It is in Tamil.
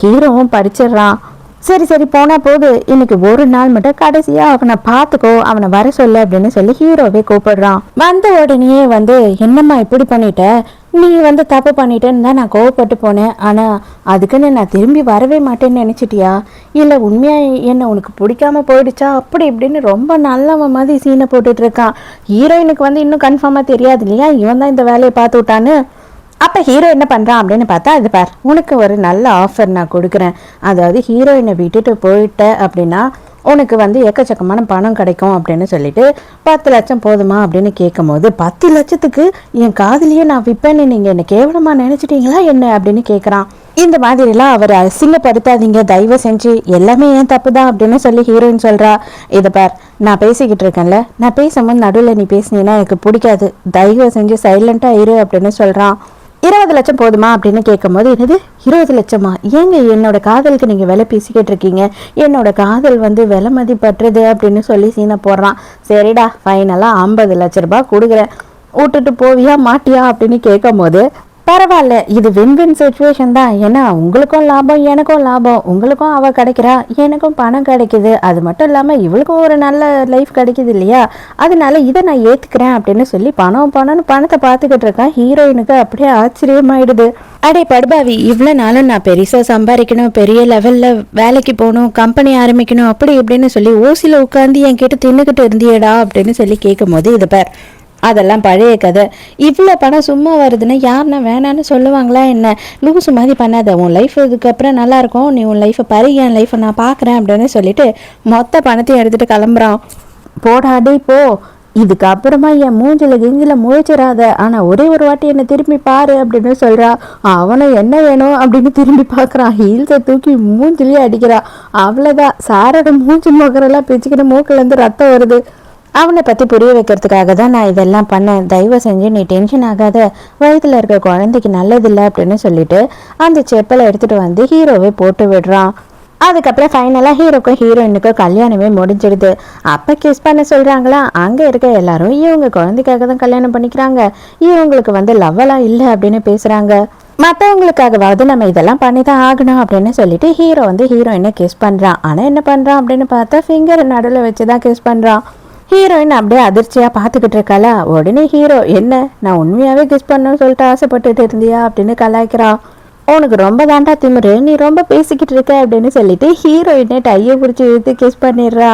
ஹீரோவும் படிச்சிடுறான். சரி சரி போனா போது, இன்னைக்கு ஒரு நாள் மட்டும் கடைசியா அவனை பார்த்துக்கோ, அவனை வர சொல்லு அப்படின்னு சொல்லி ஹீரோவே கூப்பிடுறான். வந்த உடனே என்னம்மா இப்படி பண்ணிட்ட, நீ தப்பு பண்ணிட்டேன்னு தான் நான் கோவப்பட்டு போனேன், ஆனா அதுக்குன்னு நான் திரும்பி வரவே மாட்டேன்னு நினைச்சிட்டியா, இல்ல உண்மையா என்ன உனக்கு பிடிக்காம போயிடுச்சா அப்படி இப்படின்னு ரொம்ப நல்லவன் மாதிரி சீனை போட்டுட்டு இருக்கான். ஹீரோயினுக்கு இன்னும் கன்ஃபார்மா தெரியாது இல்லையா இவன் தான் இந்த வேலையை பார்த்து விட்டான்னு. அப்போ ஹீரோ என்ன பண்ணுறான் அப்படின்னு பார்த்தா, இது பார் உனக்கு ஒரு நல்ல ஆஃபர் நான் கொடுக்குறேன், அதாவது ஹீரோயினை விட்டுட்டு போயிட்ட அப்படின்னா உனக்கு எக்கச்சக்கமான பணம் கிடைக்கும் அப்படின்னு சொல்லிட்டு 10 லட்சம் போதுமா அப்படின்னு கேட்கும் போது, 10 லட்சத்துக்கு என் காதலியே நான் விற்பேன்னு நீங்கள் என்ன கேவலமாக நினச்சிட்டீங்களா என்ன அப்படின்னு கேட்குறான். இந்த மாதிரிலாம் அவர் அசிங்கப்படுத்தாதீங்க தயவு செஞ்சு, எல்லாமே ஏன் தப்பு தான் அப்படின்னு சொல்லி ஹீரோயின் சொல்கிறா. இதை பார் நான் பேசிக்கிட்டு இருக்கேன்ல, நான் பேசும்போது நடுவில் நீ பேசினீன்னா எனக்கு பிடிக்காது, தயவு செஞ்சு சைலண்ட்டாக இரு அப்படின்னு சொல்கிறான். 20 லட்சம் போதுமா அப்படின்னு கேட்கும் போது, என்னது 20 லட்சமா, ஏங்க என்னோட காதலுக்கு நீங்கள் விலை பேசிக்கிட்டு இருக்கீங்க, என்னோட காதல் விலை மதிப்பற்றது அப்படின்னு சொல்லி சீனை போடுறான். சரிடா ஃபைனலாக 50 லட்ச ரூபாய் கொடுக்குறேன், விட்டுட்டு போவியா மாட்டியா அப்படின்னு கேட்கும் போது, பரவாயில்ல இது வின் சுச்சுவேஷன் தான், ஏன்னா உங்களுக்கும் லாபம் எனக்கும் லாபம், உங்களுக்கும் அவள் கிடைக்கிறா எனக்கும் பணம் கிடைக்குது, அது மட்டும் இல்லாமல் இவளுக்கும் ஒரு நல்ல லைஃப் கிடைக்குது இல்லையா, அதனால இதை நான் ஏற்றுக்கிறேன் அப்படின்னு சொல்லி பணம்னு பணத்தை பார்த்துக்கிட்டு இருக்கேன். ஹீரோயினுக்கு அப்படியே ஆச்சரியமாயிடுது. அடே படுபாவி, இவ்வளோ நாளும் நான் பெருசாக சம்பாதிக்கணும், பெரிய லெவலில் வேலைக்கு போகணும், கம்பெனி ஆரம்பிக்கணும் அப்படி இப்படின்னு சொல்லி ஓசியில் உட்காந்து என்கிட்ட தின்னுக்கிட்டு இருந்தியடா அப்படின்னு சொல்லி கேட்கும் போது, இது பார் அதெல்லாம் பழைய கதை, இவ்வளோ பணம் சும்மா வருதுன்னா யாருன்னா வேணான்னு சொல்லுவாங்களா என்ன, லூசு மாதிரி பண்ணாத, உன் லைஃப் இதுக்கப்புறம் நல்லாயிருக்கும், நீ உன் லைஃப்பை பாரு, என் லைஃப்பை நான் பார்க்குறேன் அப்படின்னு சொல்லிட்டு மொத்த பணத்தையும் எடுத்துகிட்டு கிளம்புறான். போடாடே போ, இதுக்கப்புறமா என் மூஞ்சில முழிச்சிடாத, ஆனால் ஒரே ஒரு வாட்டி என்னை திரும்பி பாரு அப்படின்னு சொல்கிறா. அவனும் என்ன வேணும் அப்படின்னு திரும்பி பார்க்குறான், ஹீல்ஸை தூக்கி மூஞ்சிலேயே அடிக்கிறா. அவ்வளோதான், சாரோட மூஞ்சி முகரெல்லாம் பிச்சுக்கிட்டு மூக்கிலேருந்து ரத்தம் வருது. அவனை பற்றி புரிய வைக்கிறதுக்காக தான் நான் இதெல்லாம் பண்ணேன், தயவு செஞ்சு நீ டென்ஷன் ஆகாத, வயதில் இருக்க குழந்தைக்கு நல்லதில்லை அப்படின்னு சொல்லிட்டு அந்த செப்பலை எடுத்துகிட்டு ஹீரோவே போட்டு விடுறான். அதுக்கப்புறம் ஃபைனலாக ஹீரோக்கும் ஹீரோயினுக்கும் கல்யாணமே முடிஞ்சிடுது. அப்போ கிஸ் பண்ண சொல்கிறாங்களா, அங்கே இருக்க எல்லாரும் இவங்க குழந்தைக்காக தான் கல்யாணம் பண்ணிக்கிறாங்க, இவங்களுக்கு லவ்வெல்லாம் இல்லை அப்படின்னு பேசுகிறாங்க. மற்றவங்களுக்காகவாவது நம்ம இதெல்லாம் பண்ணி தான் ஆகணும் அப்படின்னு சொல்லிட்டு ஹீரோ ஹீரோயினை கிஸ் பண்ணுறான். ஆனால் என்ன பண்ணுறான் அப்படின்னு பார்த்தா ஃபிங்கரை நடுவில் வச்சு தான் கிஸ் பண்ணுறான். ஹீரோயின் அப்படியே அதிர்ச்சியாக பார்த்துக்கிட்டு இருக்காளா. உடனே ஹீரோ, என்ன நான் உண்மையாகவே கிஸ் பண்ணணும்னு சொல்லிட்டு ஆசைப்பட்டுட்டு இருந்தியா அப்படின்னு கலாய்க்கிறான். உனக்கு ரொம்ப தாண்டா திமிரு, நீ ரொம்ப பேசிக்கிட்டு இருக்க அப்படின்னு சொல்லிட்டு ஹீரோயினை டையை பிடிச்சி இழுத்து கிஸ் பண்ணிடுறா.